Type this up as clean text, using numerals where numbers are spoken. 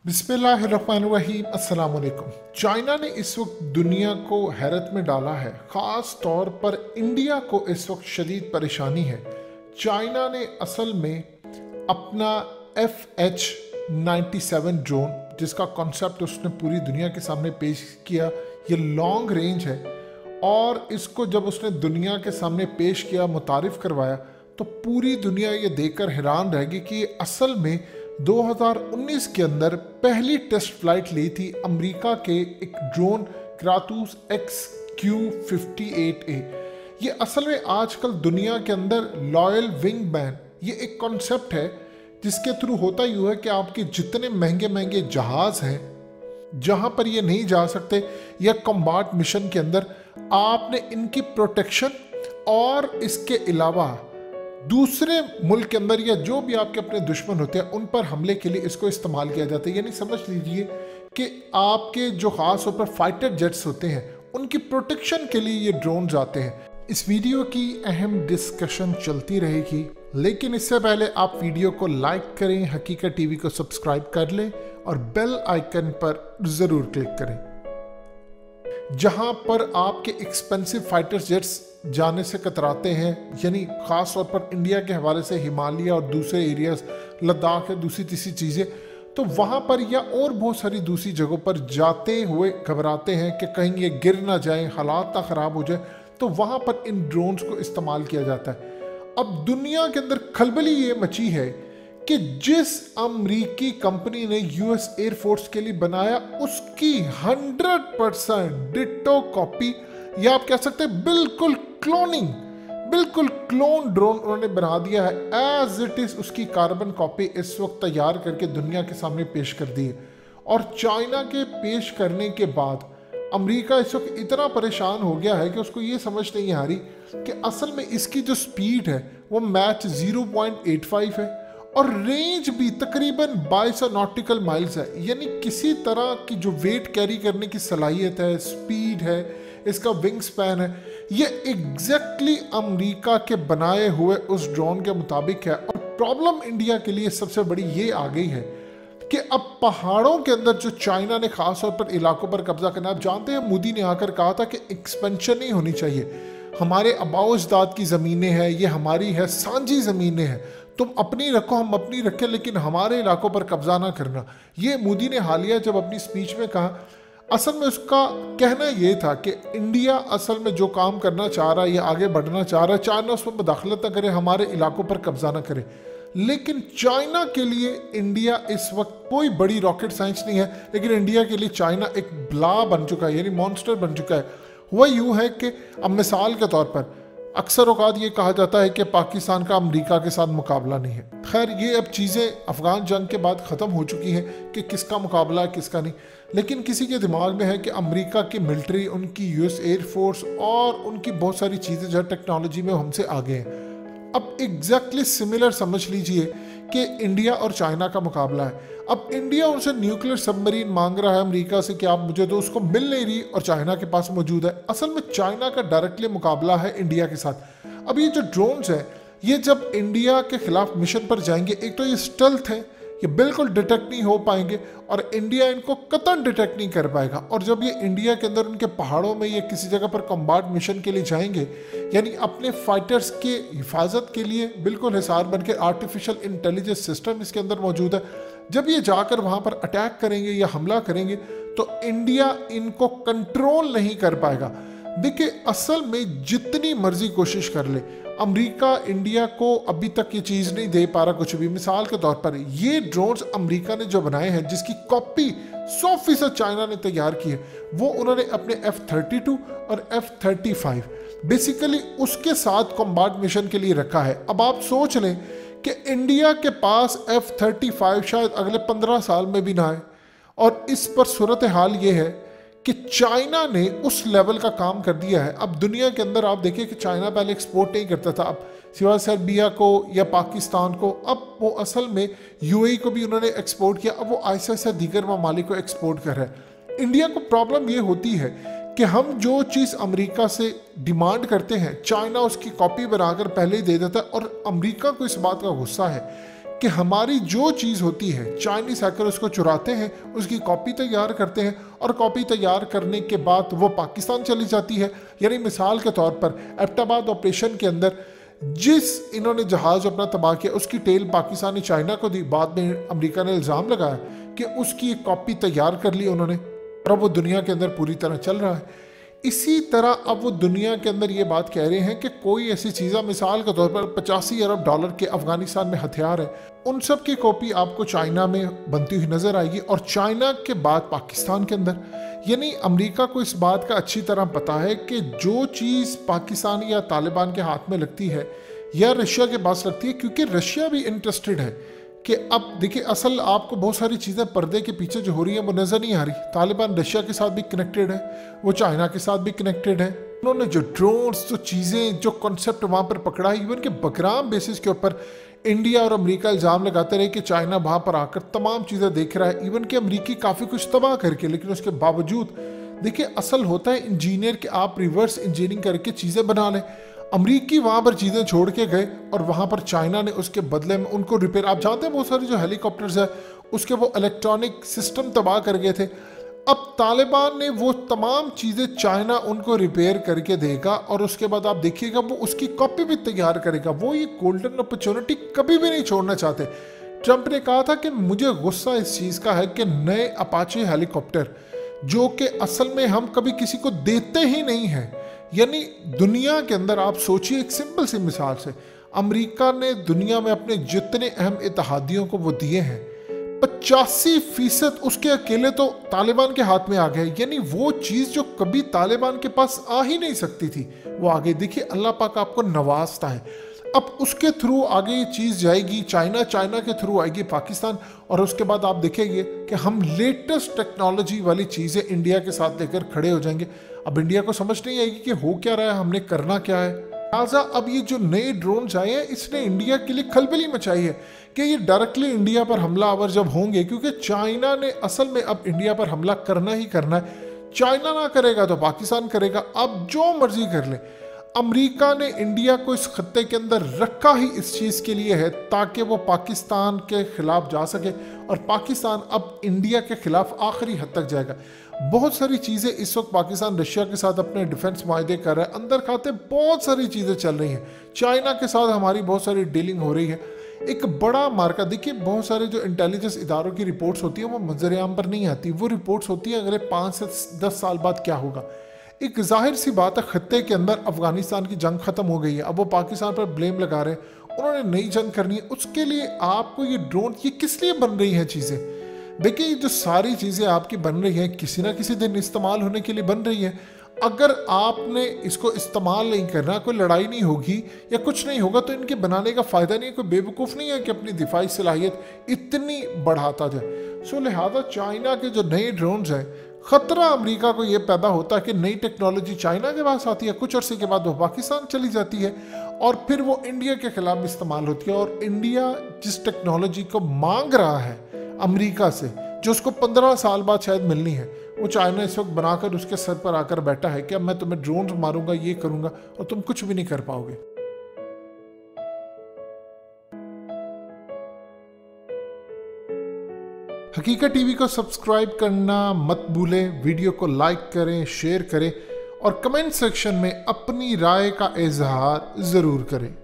बिस्मिल्लाहिर्रहमानिर्रहीम अस्सलाम वालेकुम। चाइना ने इस वक्त दुनिया को हैरत में डाला है, ख़ास तौर पर इंडिया को इस वक्त शदीद परेशानी है। चाइना ने असल में अपना FH-97 ड्रोन, जिसका कॉन्सेप्ट उसने पूरी दुनिया के सामने पेश किया, ये लॉन्ग रेंज है और इसको जब उसने दुनिया के सामने पेश किया, मुतारिफ करवाया, तो पूरी दुनिया ये देखकर हैरान रह गई कि ये असल में 2019 के अंदर पहली टेस्ट फ्लाइट ली थी अमेरिका के एक ड्रोन क्रातूस XQ-58A। ये असल में आजकल दुनिया के अंदर लॉयल विंग बैन, ये एक कॉन्सेप्ट है जिसके थ्रू होता यूँ है कि आपके जितने महंगे महंगे जहाज हैं जहाँ पर ये नहीं जा सकते या कॉम्बैट मिशन के अंदर, आपने इनकी प्रोटेक्शन और इसके अलावा दूसरे मुल्क के अंदर या जो भी आपके अपने दुश्मन होते हैं उन पर हमले के लिए इसको इस्तेमाल किया जाता है। यानी समझ लीजिए कि आपके जो ख़ास तौर पर फाइटर जेट्स होते हैं उनकी प्रोटेक्शन के लिए ये ड्रोन आते हैं। इस वीडियो की अहम डिस्कशन चलती रहेगी, लेकिन इससे पहले आप वीडियो को लाइक करें, हकीकत टीवी को सब्सक्राइब कर लें और बेल आइकन पर ज़रूर क्लिक करें। जहां पर आपके एक्सपेंसिव फाइटर जेट्स जाने से कतराते हैं, यानी ख़ास तौर पर इंडिया के हवाले से हिमालय और दूसरे एरियाज, लद्दाख है, दूसरी तीसरी चीज़ें, तो वहाँ पर या और बहुत सारी दूसरी जगहों पर जाते हुए घबराते हैं कि कहीं ये गिर ना जाए, हालात ना ख़राब हो जाए, तो वहाँ पर इन ड्रोन्स को इस्तेमाल किया जाता है। अब दुनिया के अंदर खलबली ये मची है कि जिस अमरीकी कंपनी ने US एयरफोर्स के लिए बनाया उसकी 100% डिट्टो कॉपी, या आप कह सकते हैं बिल्कुल क्लोनिंग, बिल्कुल क्लोन ड्रोन उन्होंने बना दिया है। एज इट इज उसकी कार्बन कॉपी इस वक्त तैयार करके दुनिया के सामने पेश कर दी है। और चाइना के पेश करने के बाद अमेरिका इस वक्त इतना परेशान हो गया है कि उसको ये समझ नहीं आ रही कि असल में इसकी जो स्पीड है वो मैच 0.85 है और रेंज भी तकरीबन 22 नॉटिकल माइल्स है। यानी किसी तरह की जो वेट कैरी करने की सलाहियत है, स्पीड है, इसका विंग स्पैन है, ये एग्जैक्टली अमेरिका के बनाए हुए उस ड्रोन के मुताबिक है। और प्रॉब्लम इंडिया के लिए सबसे बड़ी ये आ गई है कि अब पहाड़ों के अंदर जो चाइना ने खास तौर पर इलाकों पर कब्जा करना, आप जानते हैं मोदी ने आकर कहा था कि एक्सपेंशन नहीं होनी चाहिए, हमारे आबाओ अजदाद की ज़मीनें हैं, ये हमारी है, सांझी ज़मीनें हैं, तुम अपनी रखो हम अपनी रखें, लेकिन हमारे इलाकों पर कब्जा ना करना। ये मोदी ने हालिया जब अपनी स्पीच में कहा, असल में उसका कहना ये था कि इंडिया असल में जो काम करना चाह रहा है या आगे बढ़ना चाह रहा है, चाइना उसमें मुदाखलत ना करे, हमारे इलाकों पर कब्जा ना करे। लेकिन चाइना के लिए इंडिया इस वक्त कोई बड़ी रॉकेट साइंस नहीं है, लेकिन इंडिया के लिए चाइना एक ब्ला बन चुका है, यानी मॉन्स्टर बन चुका है। हुआ यूँ है कि अब मिसाल के तौर पर अक्सर औकात ये कहा जाता है कि पाकिस्तान का अमेरिका के साथ मुकाबला नहीं है। खैर ये अब चीज़ें अफ़गान जंग के बाद ख़त्म हो चुकी हैं कि किसका मुकाबला है किसका नहीं, लेकिन किसी के दिमाग में है कि अमेरिका की मिलिट्री, उनकी US एयरफोर्स और उनकी बहुत सारी चीज़ें जो टेक्नोलॉजी में हमसे आगे हैं। अब एग्जैक्टली सिमिलर समझ लीजिए कि इंडिया और चाइना का मुकाबला है। अब इंडिया उनसे न्यूक्लियर सबमरीन मांग रहा है अमेरिका से कि आप मुझे दो, उसको मिल नहीं रही और चाइना के पास मौजूद है। असल में चाइना का डायरेक्टली मुकाबला है इंडिया के साथ। अब ये जो ड्रोन्स हैं, ये जब इंडिया के खिलाफ मिशन पर जाएंगे, एक तो ये स्टेल्थ है, ये बिल्कुल डिटेक्ट नहीं हो पाएंगे और इंडिया इनको कतई डिटेक्ट नहीं कर पाएगा। और जब ये इंडिया के अंदर उनके पहाड़ों में या किसी जगह पर कॉम्बैट मिशन के लिए जाएंगे, यानी अपने फाइटर्स के हिफाजत के लिए बिल्कुल हिसार बन के आर्टिफिशियल इंटेलिजेंस सिस्टम इसके अंदर मौजूद है, जब ये जाकर वहाँ पर अटैक करेंगे या हमला करेंगे तो इंडिया इनको कंट्रोल नहीं कर पाएगा। देखिए असल में जितनी मर्जी कोशिश कर ले, अमेरिका इंडिया को अभी तक ये चीज़ नहीं दे पा रहा कुछ भी। मिसाल के तौर पर ये ड्रोन्स अमेरिका ने जो बनाए हैं, जिसकी कॉपी 100% चाइना ने तैयार की है, वो उन्होंने अपने F-32 और F-35 बेसिकली उसके साथ कॉम्बैट मिशन के लिए रखा है। अब आप सोच लें कि इंडिया के पास F-35 शायद अगले 15 साल में भी ना आए, और इस पर सूरत हाल ये है कि चाइना ने उस लेवल का काम कर दिया है। अब दुनिया के अंदर आप देखिए कि चाइना पहले एक्सपोर्ट नहीं करता था, अब सिवाय सर्बिया को या पाकिस्तान को, अब वो असल में UAE को भी उन्होंने एक्सपोर्ट किया, अब वो ऐसे दीगर ममालिक को एक्सपोर्ट कर रहा है। इंडिया को प्रॉब्लम ये होती है कि हम जो चीज़ अमेरिका से डिमांड करते हैं, चाइना उसकी कॉपी बनाकर पहले ही दे देता है। और अमेरिका को इस बात का गुस्सा है कि हमारी जो चीज़ होती है चाइनीज हैकर उसको चुराते हैं, उसकी कॉपी तैयार करते हैं और कॉपी तैयार करने के बाद वो पाकिस्तान चली जाती है। यानी मिसाल के तौर पर एबटाबाद ऑपरेशन के अंदर जिस इन्होंने जहाज़ अपना तबाह किया उसकी टेल पाकिस्तान ने चाइना को दी। बाद में अमेरिका ने इल्ज़ाम लगाया कि उसकी एक कॉपी तैयार कर ली उन्होंने और अब वो दुनिया के अंदर पूरी तरह चल रहा है। इसी तरह अब वो दुनिया के अंदर ये बात कह रहे हैं कि कोई ऐसी चीज़, मिसाल के तौर पर 85 अरब डॉलर के अफगानिस्तान में हथियार है, उन सब की कॉपी आपको चाइना में बनती हुई नजर आएगी और चाइना के बाद पाकिस्तान के अंदर। यानी अमेरिका को इस बात का अच्छी तरह पता है कि जो चीज़ पाकिस्तान या तालिबान के हाथ में लगती है या रशिया के पास लगती है, क्योंकि रशिया भी इंटरेस्टेड है कि अब देखिए असल आपको बहुत सारी चीज़ें पर्दे के पीछे जो हो रही हैं वो नज़र नहीं आ रही। तालिबान रशिया के साथ भी कनेक्टेड है, वो चाइना के साथ भी कनेक्टेड है। उन्होंने जो ड्रोन्स, जो चीज़ें, जो कॉन्सेप्ट वहाँ पर पकड़ा है, इवन के बकराम बेसिस के ऊपर इंडिया और अमेरिका इल्ज़ाम लगाते रहे कि चाइना वहाँ पर आकर तमाम चीज़ें देख रहा है, इवन के अमेरिकी काफ़ी कुछ तबाह करके। लेकिन उसके बावजूद देखिए असल होता है इंजीनियर कि आप रिवर्स इंजीनियरिंग करके चीज़ें बना लें। अमरीकी वहाँ पर चीज़ें छोड़ के गए और वहाँ पर चाइना ने उसके बदले में उनको रिपेयर, आप जानते हैं बहुत सारे जो हेलीकॉप्टर्स है उसके वो इलेक्ट्रॉनिक सिस्टम तबाह कर गए थे। अब तालिबान ने वो तमाम चीज़ें चाइना उनको रिपेयर करके देगा और उसके बाद आप देखिएगा वो उसकी कॉपी भी तैयार करेगा। वो ये गोल्डन अपॉर्चुनिटी कभी भी नहीं छोड़ना चाहते। ट्रंप ने कहा था कि मुझे गुस्सा इस चीज़ का है कि नए अपाचे हेलीकॉप्टर जो कि असल में हम कभी किसी को देते ही नहीं हैं, यानी दुनिया के अंदर आप सोचिए एक सिंपल सी मिसाल से, अमेरिका ने दुनिया में अपने जितने अहम इत्तेहादियों को वो दिए हैं 85% उसके अकेले तो तालिबान के हाथ में आ गए। यानी वो चीज़ जो कभी तालिबान के पास आ ही नहीं सकती थी वो आगे। देखिए अल्लाह पाक आपको नवाजता है। अब उसके थ्रू आगे ये चीज़ जाएगी चाइना, चाइना के थ्रू आएगी पाकिस्तान और उसके बाद आप देखेंगे कि हम लेटेस्ट टेक्नोलॉजी वाली चीज़ें इंडिया के साथ लेकर खड़े हो जाएंगे। अब इंडिया को समझ नहीं आएगी कि हो क्या रहा है, हमने करना क्या है। लिहाजा अब ये जो नए ड्रोन्स आए हैं इसने इंडिया के लिए खलबली मचाई है कि ये डायरेक्टली इंडिया पर हमलावर जब होंगे, क्योंकि चाइना ने असल में अब इंडिया पर हमला करना ही करना है। चाइना ना करेगा तो पाकिस्तान करेगा, अब जो मर्जी कर ले। अमेरिका ने इंडिया को इस खत्ते के अंदर रखा ही इस चीज़ के लिए है ताकि वो पाकिस्तान के खिलाफ जा सके और पाकिस्तान अब इंडिया के खिलाफ आखिरी हद तक जाएगा। बहुत सारी चीज़ें इस वक्त पाकिस्तान रशिया के साथ अपने डिफेंस मायदे कर रहा है, अंदर खाते बहुत सारी चीज़ें चल रही हैं। चाइना के साथ हमारी बहुत सारी डीलिंग हो रही है। एक बड़ा मार्का देखिए, बहुत सारे जो इंटेलिजेंस इदारों की रिपोर्ट्स होती हैं वो मंजर आम पर नहीं आती। वो रिपोर्ट्स होती हैं अगले 5 से 10 साल बाद क्या होगा। एक जाहिर सी बात है खत्ते के अंदर अफगानिस्तान की जंग खत्म हो गई है, अब वो पाकिस्तान पर ब्लेम लगा रहे हैं, उन्होंने नई जंग करनी है। उसके लिए आपको ये ड्रोन ये किस लिए बन रही हैं चीज़ें? देखिए ये जो सारी चीज़ें आपकी बन रही हैं किसी ना किसी दिन इस्तेमाल होने के लिए बन रही हैं। अगर आपने इसको इस्तेमाल नहीं करना, कोई लड़ाई नहीं होगी या कुछ नहीं होगा तो इनके बनाने का फ़ायदा नहीं है। कोई बेवकूफ़ नहीं है कि अपनी दिफाई सलाहियत इतनी बढ़ाता जाए। सो लिहाजा चाइना के जो नए ड्रोन्स हैं, ख़तरा अमेरिका को ये पैदा होता है कि नई टेक्नोलॉजी चाइना के पास आती है, कुछ अरसे के बाद वो पाकिस्तान चली जाती है और फिर वो इंडिया के खिलाफ इस्तेमाल होती है। और इंडिया जिस टेक्नोलॉजी को मांग रहा है अमेरिका से, जो उसको 15 साल बाद शायद मिलनी है, वो चाइना इस वक्त बनाकर उसके सर पर आकर बैठा है कि अब मैं तुम्हें ड्रोन मारूंगा, ये करूंगा, और तुम कुछ भी नहीं कर पाओगे। हकीकत टीवी को सब्सक्राइब करना मत भूलें, वीडियो को लाइक करें, शेयर करें और कमेंट सेक्शन में अपनी राय का इजहार ज़रूर करें।